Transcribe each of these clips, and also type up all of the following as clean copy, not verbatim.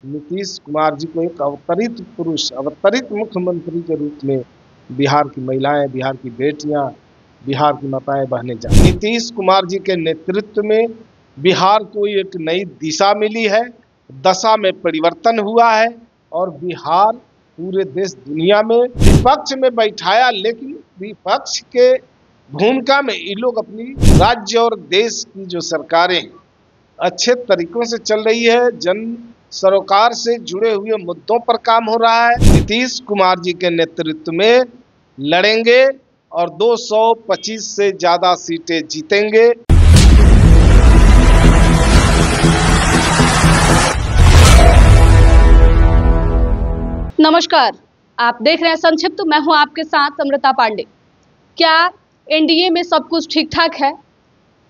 नीतीश कुमार जी को एक अवतरित पुरुष, अवतरित मुख्यमंत्री के रूप में बिहार की महिलाएं, बिहार की बेटियां, बिहार की माताएं बहनें जान। नीतीश कुमार जी के नेतृत्व में बिहार को एक नई दिशा मिली है, दशा में परिवर्तन हुआ है और बिहार पूरे देश दुनिया में विपक्ष में बैठाया, लेकिन विपक्ष के भूमिका में ये लोग अपनी राज्य और देश की जो सरकारें अच्छे तरीकों से चल रही है, जन सरोकार से जुड़े हुए मुद्दों पर काम हो रहा है। नीतीश कुमार जी के नेतृत्व में लड़ेंगे और 225 से ज्यादा सीटें जीतेंगे। नमस्कार, आप देख रहे हैं संक्षिप्त। मैं हूं आपके साथ अमृता पांडे। क्या एनडीए में सब कुछ ठीक ठाक है?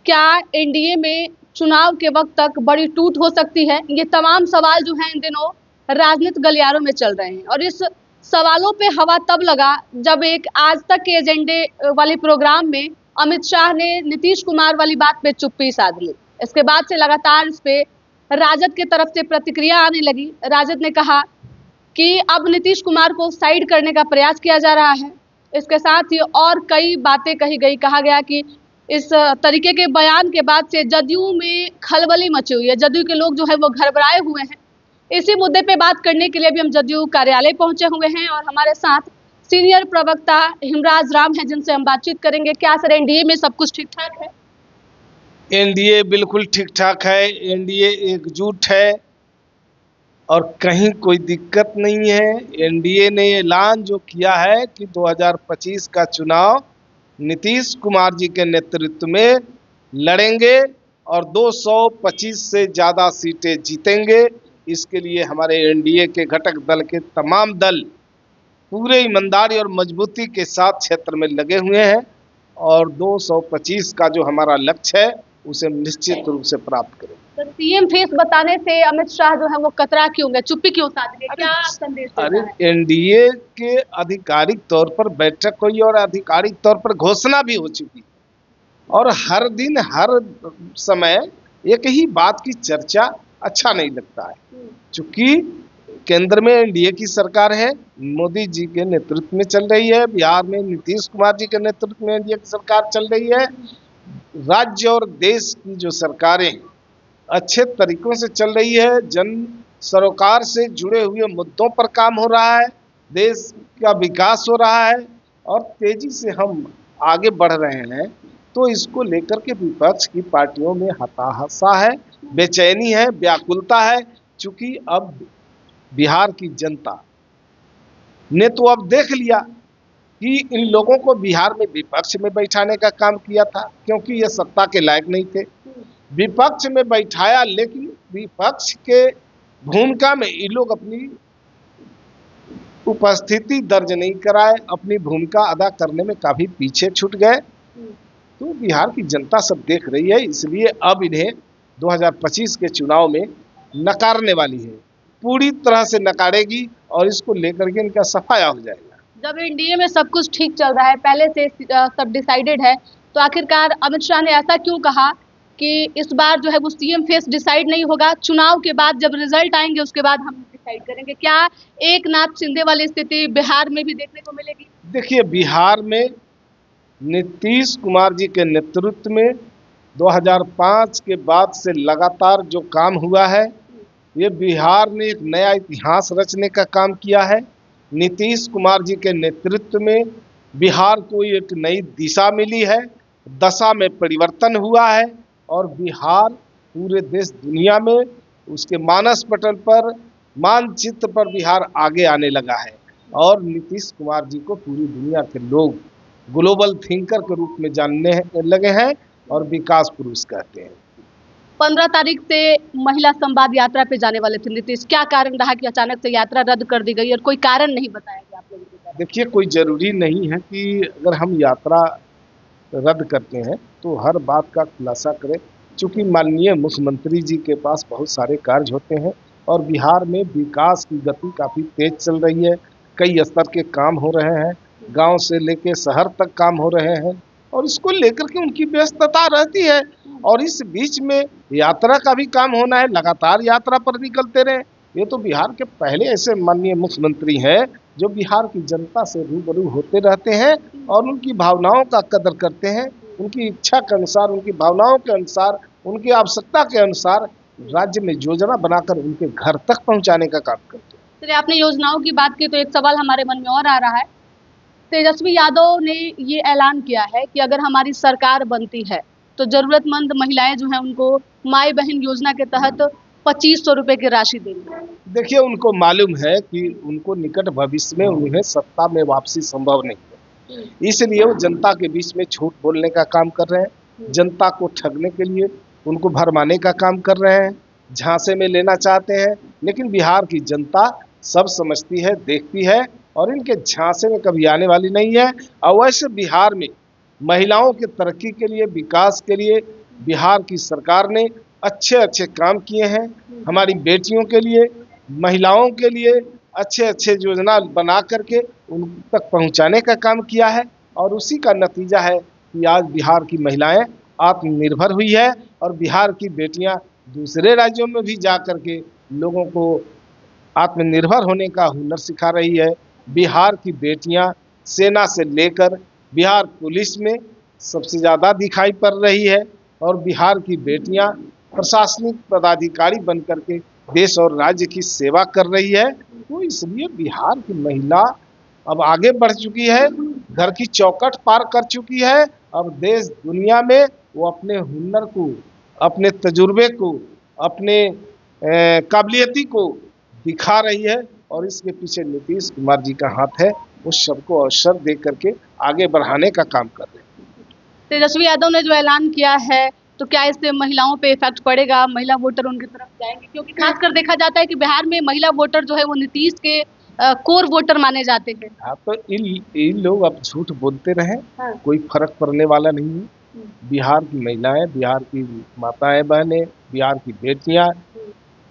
क्या एनडीए में चुनाव के वक्त तक बड़ी टूट हो सकती है? ये तमाम सवाल जो हैं इन दिनों राजनीतिक गलियारों में चल रहे हैं और इस सवालों पे हवा तब लगा जब एक आज तक के एजेंडे वाले प्रोग्राम में अमित शाह ने नीतीश कुमार वाली बात पे चुप्पी साध ली। इसके बाद से लगातार इस पे राजद की तरफ से प्रतिक्रिया आने लगी। राजद ने कहा कि अब नीतीश कुमार को साइड करने का प्रयास किया जा रहा है। इसके साथ ही और कई बातें कही गई। कहा गया कि इस तरीके के बयान के बाद से जदयू में खलबली मची हुई है, जदयू के लोग जो है वो घबराए हुए हैं। इसी मुद्दे पे बात करने के लिए भी हम जदयू कार्यालय पहुंचे हुए हैं और हमारे साथ सीनियर प्रवक्ता हिमराज राम हैं, जिनसे हम बातचीत करेंगे। क्या सर, एनडीए में सब कुछ ठीक ठाक है? एनडीए बिल्कुल ठीक ठाक है, एनडीए एकजुट है और कहीं कोई दिक्कत नहीं है। एनडीए ने ऐलान जो किया है कि 2025 का चुनाव नीतीश कुमार जी के नेतृत्व में लड़ेंगे और 225 से ज़्यादा सीटें जीतेंगे। इसके लिए हमारे एनडीए के घटक दल के तमाम दल पूरे ईमानदारी और मजबूती के साथ क्षेत्र में लगे हुए हैं और 225 का जो हमारा लक्ष्य है उसे निश्चित रूप से प्राप्त करेंगे। तो सीएम फेस बताने से अमित शाह जो है वो कतरा क्यों गए, चुप्पी क्यों साध गए? क्या संदेश देता है? अरे एनडीए के आधिकारिक तौर पर बैठक हुई और आधिकारिक तौर पर घोषणा भी हो चुकी और हर दिन हर समय एक ही बात की चर्चा अच्छा नहीं लगता है। चूंकि केंद्र में एनडीए की सरकार है, मोदी जी के नेतृत्व में चल रही है, बिहार में नीतीश कुमार जी के नेतृत्व में एनडीए की सरकार चल रही है। राज्य और देश की जो सरकारें अच्छे तरीकों से चल रही है, जन सरोकार से जुड़े हुए मुद्दों पर काम हो रहा है, देश का विकास हो रहा है और तेजी से हम आगे बढ़ रहे हैं। तो इसको लेकर के विपक्ष की पार्टियों में हताशा है, बेचैनी है, व्याकुलता है। चूंकि अब बिहार की जनता ने तो अब देख लिया कि इन लोगों को बिहार में विपक्ष में बैठाने का काम किया था, क्योंकि ये सत्ता के लायक नहीं थे। विपक्ष में बैठाया, लेकिन विपक्ष के भूमिका में ये लोग अपनी उपस्थिति दर्ज नहीं कराए, अपनी भूमिका अदा करने में काफी पीछे छूट गए। तो बिहार की जनता सब देख रही है, इसलिए अब इन्हें 2025 के चुनाव में नकारने वाली है, पूरी तरह से नकारेगी और इसको लेकर के इनका सफाया हो जाएगा। जब एनडीए में सब कुछ ठीक चल रहा है, पहले से सब डिसाइडेड है, तो आखिरकार अमित शाह ने ऐसा क्यों कहा कि इस बार जो है वो सीएम फेस डिसाइड नहीं होगा, चुनाव के बाद जब रिजल्ट आएंगे उसके बाद हम डिसाइड करेंगे? क्या एक नाथ शिंदे वाली स्थिति बिहार में भी देखने को मिलेगी? देखिए, बिहार में नीतीश कुमार जी के नेतृत्व में 2005 के बाद से लगातार जो काम हुआ है, ये बिहार ने एक नया इतिहास रचने का काम किया है। नीतीश कुमार जी के नेतृत्व में बिहार को एक नई दिशा मिली है, दशा में परिवर्तन हुआ है और बिहार पूरे देश दुनिया में उसके मानस पटल पर, मानचित्र पर बिहार आगे आने लगा है और नीतीश कुमार जी को पूरी दुनिया के लोग ग्लोबल थिंकर के रूप में जानने लगे हैं और विकास पुरुष कहते हैं। 15 तारीख से महिला संवाद यात्रा पे जाने वाले थे नीतीश, क्या कारण रहा कि अचानक से यात्रा रद्द कर दी गई और कोई कारण नहीं बताया गया आप लोगों को? देखिए, कोई जरूरी नहीं है कि अगर हम यात्रा रद्द करते हैं तो हर बात का खुलासा करें। चूँकि माननीय मुख्यमंत्री जी के पास बहुत सारे कार्य होते हैं और बिहार में विकास की गति काफ़ी तेज चल रही है, कई स्तर के काम हो रहे हैं, गांव से लेके शहर तक काम हो रहे हैं और इसको लेकर के उनकी व्यस्तता रहती है और इस बीच में यात्रा का भी काम होना है, लगातार यात्रा पर निकलते रहे। ये तो बिहार के पहले ऐसे माननीय मुख्यमंत्री हैं जो बिहार की जनता से रूबरू होते रहते हैं और उनकी भावनाओं का कदर करते हैं, उनकी इच्छा के अनुसार, उनकी भावनाओं के अनुसार, उनकी आवश्यकता के अनुसार राज्य में योजना बनाकर उनके घर तक पहुंचाने का काम करते हैं। चलिए, आपने योजनाओं की बात की तो एक सवाल हमारे मन में और आ रहा है। तेजस्वी यादव ने ये ऐलान किया है कि अगर हमारी सरकार बनती है तो जरूरतमंद महिलाएं जो हैं उनको माई बहन योजना के तहत 2500 रुपए की राशि देंगे। देखिए, उनको मालूम है कि उनको निकट भविष्य में उन्हें सत्ता में वापसी संभव नहीं है, इसलिए वो जनता के बीच में झूठ बोलने का काम कर रहे हैं, जनता को ठगने के लिए उनको भरमाने का काम कर रहे हैं, झांसे में लेना चाहते हैं। लेकिन बिहार की जनता सब समझती है, देखती है और इनके झांसे में कभी आने वाली नहीं है। अवश्य बिहार में महिलाओं की तरक्की के लिए, विकास के लिए बिहार की सरकार ने अच्छे अच्छे काम किए हैं। हमारी बेटियों के लिए, महिलाओं के लिए अच्छे अच्छे योजना बना करके उन तक पहुंचाने का काम किया है और उसी का नतीजा है कि आज बिहार की महिलाएं आत्मनिर्भर हुई है और बिहार की बेटियां दूसरे राज्यों में भी जा करके लोगों को आत्मनिर्भर होने का हुनर सिखा रही है। बिहार की बेटियां सेना से लेकर बिहार पुलिस में सबसे ज़्यादा दिखाई पड़ रही है और बिहार की बेटियां प्रशासनिक पदाधिकारी बन करके देश और राज्य की सेवा कर रही है। तो इसलिए बिहार की महिला अब आगे बढ़ चुकी है, घर की चौखट पार कर चुकी है। अब देश दुनिया में वो अपने हुनर को, अपने तजुर्बे को, अपने काबिलियती को दिखा रही है और इसके पीछे नीतीश कुमार जी का हाथ है। वो सबको अवसर दे करके आगे बढ़ाने का काम कर रहे हैं। तेजस्वी यादव ने जो ऐलान किया है तो क्या इससे महिलाओं पे इफेक्ट पड़ेगा, महिला वोटर उनकी तरफ जाएंगे? क्योंकि खासकर देखा जाता है कि बिहार में महिला वोटर जो है वो नीतीश के कोर वोटर माने जाते हैं। हाँ, तो इन लोग अब झूठ बोलते रहे, हाँ। कोई फर्क पड़ने वाला नहीं है। बिहार की महिलाएं, बिहार की माताएं बहनें, बिहार की बेटियां,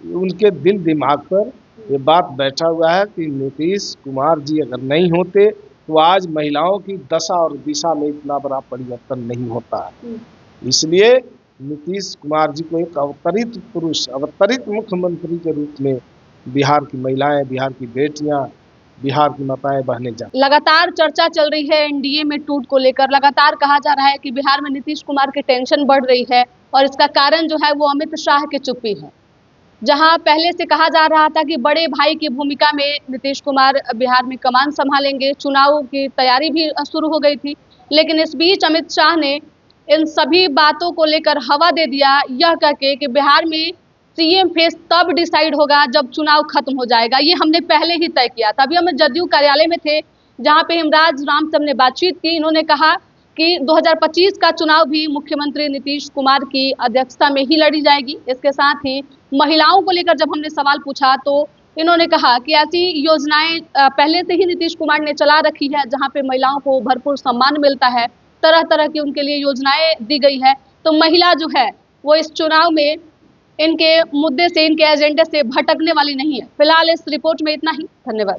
उनके दिल दिमाग पर ये बात बैठा हुआ है कि नीतीश कुमार जी अगर नहीं होते तो आज महिलाओं की दशा और दिशा में इतना बड़ा परिवर्तन नहीं होता है। इसलिए नीतीश कुमार जी को एक अवतरित पुरुष, अवतरित मुख्यमंत्री के रूप में बिहार की महिलाएं, बिहार की बेटियां, बिहार की माताएं बहनें जान। लगातार चर्चा चल रही है एनडीए में टूट को लेकर। लगातार कहा जा रहा है कि बिहार में नीतीश कुमार की टेंशन बढ़ रही है और इसका कारण जो है वो अमित शाह की चुप्पी है। जहां पहले से कहा जा रहा था कि बड़े भाई की भूमिका में नीतीश कुमार बिहार में कमान संभालेंगे, चुनाव की तैयारी भी शुरू हो गई थी, लेकिन इस बीच अमित शाह ने इन सभी बातों को लेकर हवा दे दिया, यह कहके कि बिहार में सीएम फेस तब डिसाइड होगा जब चुनाव खत्म हो जाएगा। ये हमने पहले ही तय किया था। अभी हम जदयू कार्यालय में थे जहां पे हिमराज राम से हमने बातचीत की। इन्होंने कहा कि 2025 का चुनाव भी मुख्यमंत्री नीतीश कुमार की अध्यक्षता में ही लड़ी जाएगी। इसके साथ ही महिलाओं को लेकर जब हमने सवाल पूछा तो इन्होंने कहा कि ऐसी योजनाएं पहले से ही नीतीश कुमार ने चला रखी है जहां पे महिलाओं को भरपूर सम्मान मिलता है, तरह तरह की उनके लिए योजनाएं दी गई है। तो महिला जो है वो इस चुनाव में इनके मुद्दे से, इनके एजेंडे से भटकने वाली नहीं है। फिलहाल इस रिपोर्ट में इतना ही। धन्यवाद।